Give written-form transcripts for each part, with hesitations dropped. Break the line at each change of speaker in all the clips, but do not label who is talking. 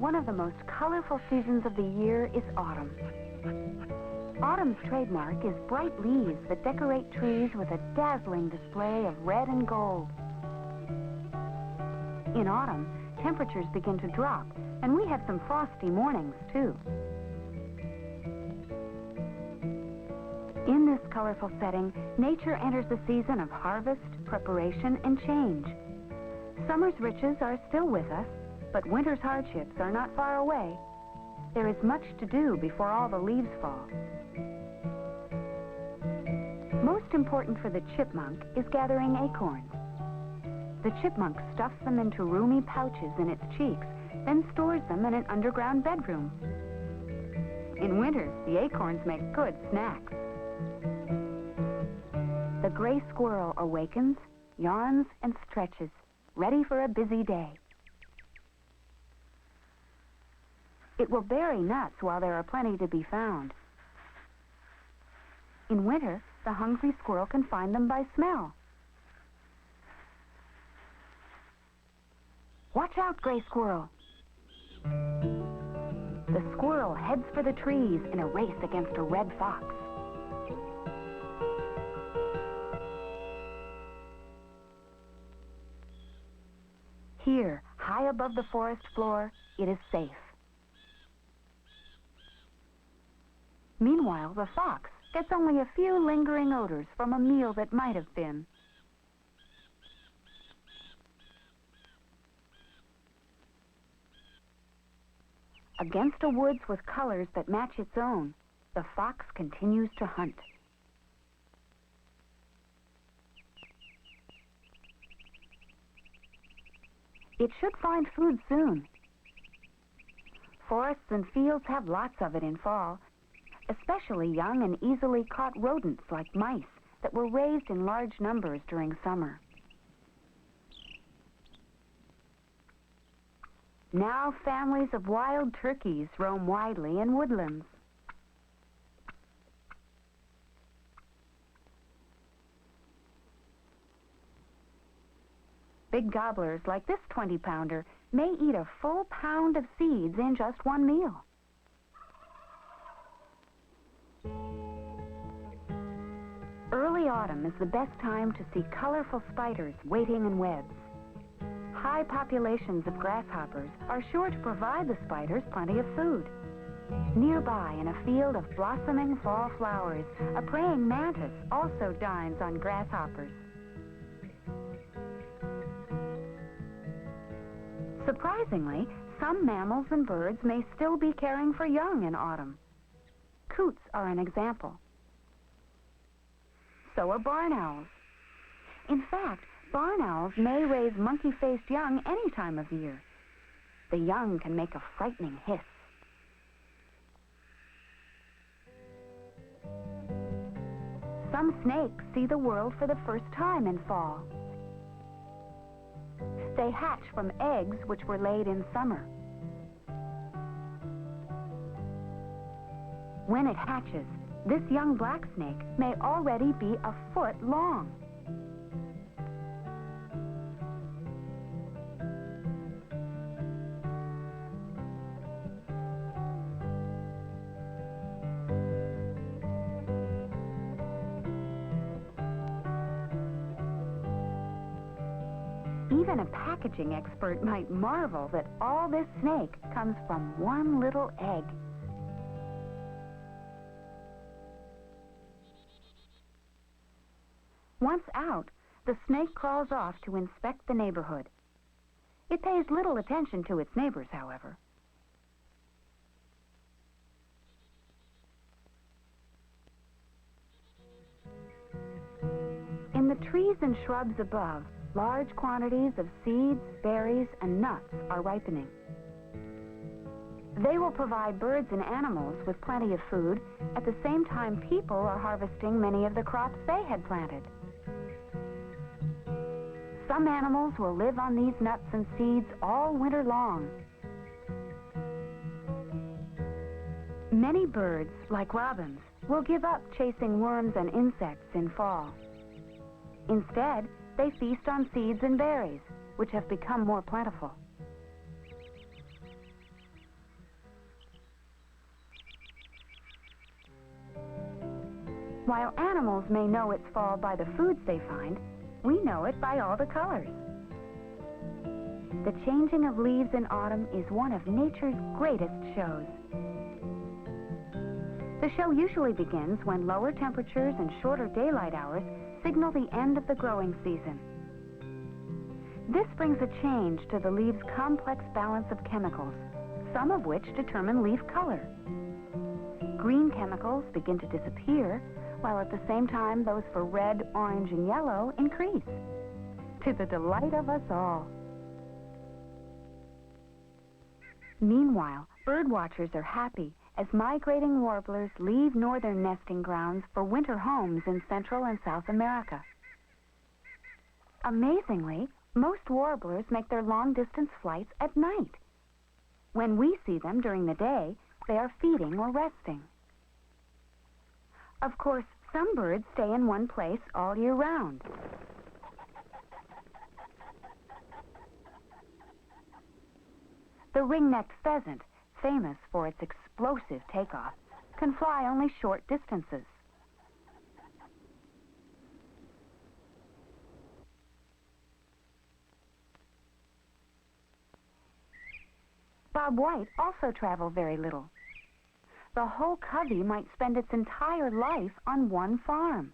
One of the most colorful seasons of the year is autumn. Autumn's trademark is bright leaves that decorate trees with a dazzling display of red and gold. In autumn, temperatures begin to drop, and we have some frosty mornings, too. In this colorful setting, nature enters the season of harvest, preparation, and change. Summer's riches are still with us, but winter's hardships are not far away. There is much to do before all the leaves fall. Most important for the chipmunk is gathering acorns. The chipmunk stuffs them into roomy pouches in its cheeks, then stores them in an underground bedroom. In winter, the acorns make good snacks. The gray squirrel awakens, yawns, and stretches, ready for a busy day. It will bury nuts while there are plenty to be found. In winter, the hungry squirrel can find them by smell. Watch out, gray squirrel. The squirrel heads for the trees in a race against a red fox. Here, high above the forest floor, it is safe. Meanwhile, the fox gets only a few lingering odors from a meal that might have been. Against a woods with colors that match its own, the fox continues to hunt. It should find food soon. Forests and fields have lots of it in fall, especially young and easily caught rodents like mice that were raised in large numbers during summer. Now families of wild turkeys roam widely in woodlands. Big gobblers like this 20-pounder may eat a full pound of seeds in just one meal. Early autumn is the best time to see colorful spiders waiting in webs. High populations of grasshoppers are sure to provide the spiders plenty of food. Nearby, in a field of blossoming fall flowers, a praying mantis also dines on grasshoppers. Surprisingly, some mammals and birds may still be caring for young in autumn. Coots are an example. So are barn owls. In fact, barn owls may raise monkey-faced young any time of year. The young can make a frightening hiss. Some snakes see the world for the first time in fall. They hatch from eggs which were laid in summer. When it hatches, this young black snake may already be a foot long. Even a packaging expert might marvel that all this snake comes from one little egg. Once out, the snake crawls off to inspect the neighborhood. It pays little attention to its neighbors, however. In the trees and shrubs above, large quantities of seeds, berries, and nuts are ripening. They will provide birds and animals with plenty of food. At the same time, people are harvesting many of the crops they had planted. Some animals will live on these nuts and seeds all winter long. Many birds, like robins, will give up chasing worms and insects in fall. Instead, they feast on seeds and berries, which have become more plentiful. While animals may know it's fall by the foods they find, we know it by all the colors. The changing of leaves in autumn is one of nature's greatest shows. The show usually begins when lower temperatures and shorter daylight hours signal the end of the growing season. This brings a change to the leaves' complex balance of chemicals, some of which determine leaf color. Green chemicals begin to disappear, while at the same time those for red, orange, and yellow increase, to the delight of us all. Meanwhile, bird watchers are happy as migrating warblers leave northern nesting grounds for winter homes in Central and South America. Amazingly, most warblers make their long-distance flights at night. When we see them during the day, they are feeding or resting. Of course, some birds stay in one place all year round. The ring-necked pheasant, famous for its explosive takeoff, can fly only short distances. Bobwhite also travel very little. The whole covey might spend its entire life on one farm.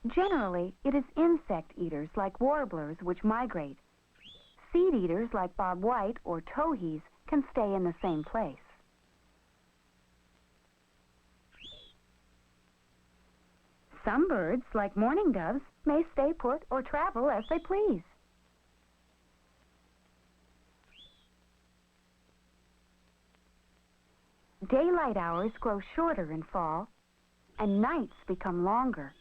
Generally, it is insect eaters like warblers which migrate. Seed eaters like bobwhite or towhees can stay in the same place. Some birds, like mourning doves, may stay put or travel as they please. Daylight hours grow shorter in fall, and nights become longer.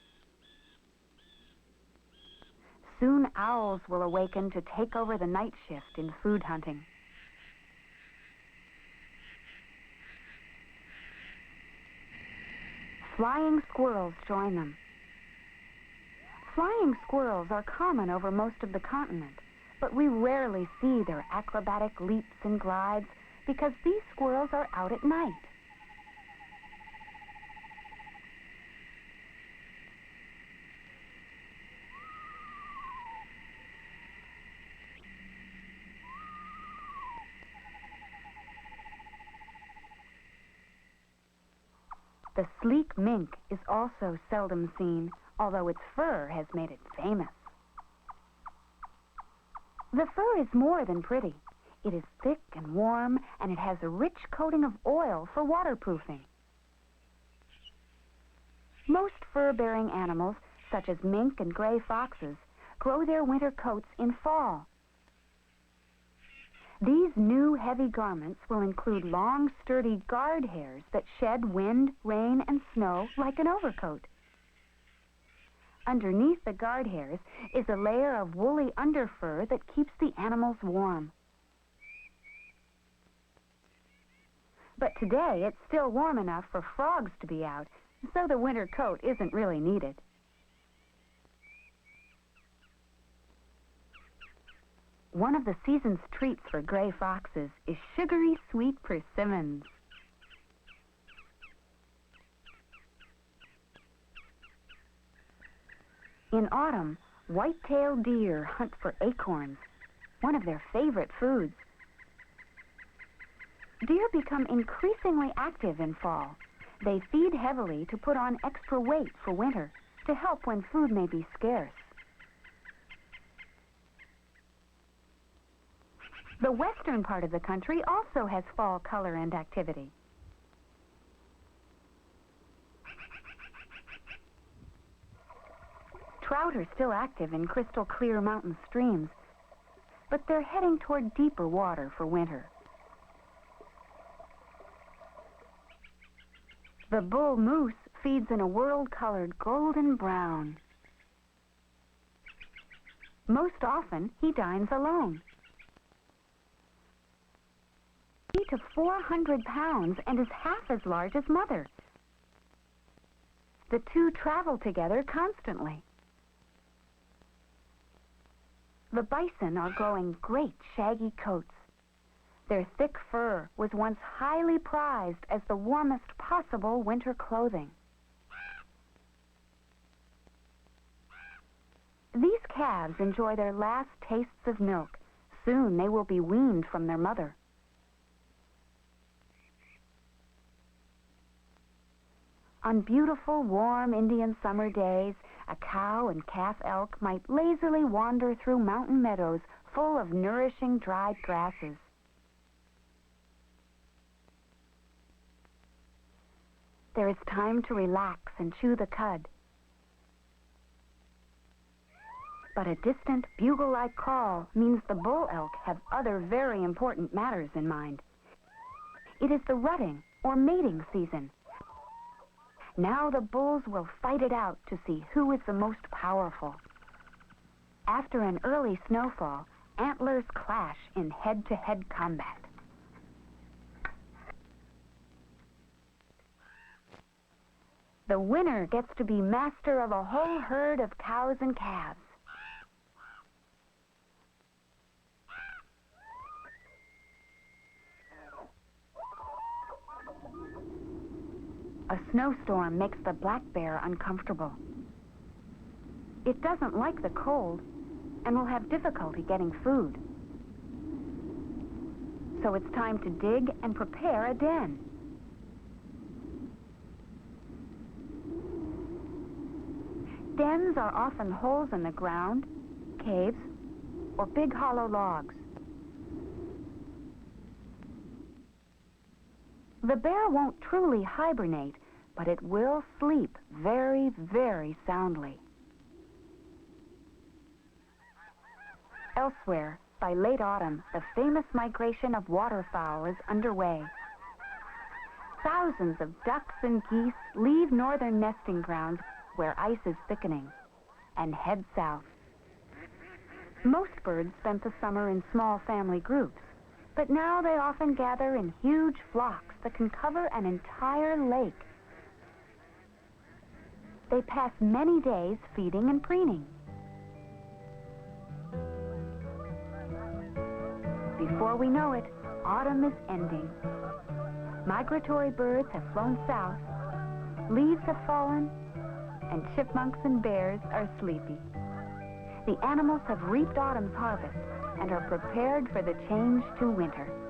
Soon owls will awaken to take over the night shift in food hunting. Flying squirrels join them. Flying squirrels are common over most of the continent, but we rarely see their acrobatic leaps and glides because these squirrels are out at night. The sleek mink is also seldom seen, although its fur has made it famous. The fur is more than pretty. It is thick and warm, and it has a rich coating of oil for waterproofing. Most fur-bearing animals, such as mink and gray foxes, grow their winter coats in fall. These new heavy garments will include long, sturdy guard hairs that shed wind, rain, and snow like an overcoat. Underneath the guard hairs is a layer of woolly underfur that keeps the animals warm. But today it's still warm enough for frogs to be out, so the winter coat isn't really needed. One of the season's treats for gray foxes is sugary sweet persimmons. In autumn, white-tailed deer hunt for acorns, one of their favorite foods. Deer become increasingly active in fall. They feed heavily to put on extra weight for winter, to help when food may be scarce. The western part of the country also has fall color and activity. Trout are still active in crystal clear mountain streams, but they're heading toward deeper water for winter. The bull moose feeds in a world-colored golden brown. Most often, he dines alone. 300 to 400 pounds and is half as large as mother. The two travel together constantly. The bison are growing great shaggy coats. Their thick fur was once highly prized as the warmest possible winter clothing. These calves enjoy their last tastes of milk. Soon they will be weaned from their mother. On beautiful, warm Indian summer days, a cow and calf elk might lazily wander through mountain meadows full of nourishing dried grasses. There is time to relax and chew the cud. But a distant bugle-like call means the bull elk have other very important matters in mind. It is the rutting or mating season. Now the bulls will fight it out to see who is the most powerful. After an early snowfall, antlers clash in head-to-head combat. The winner gets to be master of a whole herd of cows and calves. A snowstorm makes the black bear uncomfortable. It doesn't like the cold and will have difficulty getting food. So it's time to dig and prepare a den. Dens are often holes in the ground, caves, or big hollow logs. The bear won't truly hibernate, but it will sleep very, very soundly. Elsewhere, by late autumn, the famous migration of waterfowl is underway. Thousands of ducks and geese leave northern nesting grounds where ice is thickening and head south. Most birds spent the summer in small family groups, but now they often gather in huge flocks that can cover an entire lake. They pass many days feeding and preening. Before we know it, autumn is ending. Migratory birds have flown south, leaves have fallen, and chipmunks and bears are sleepy. The animals have reaped autumn's harvest and are prepared for the change to winter.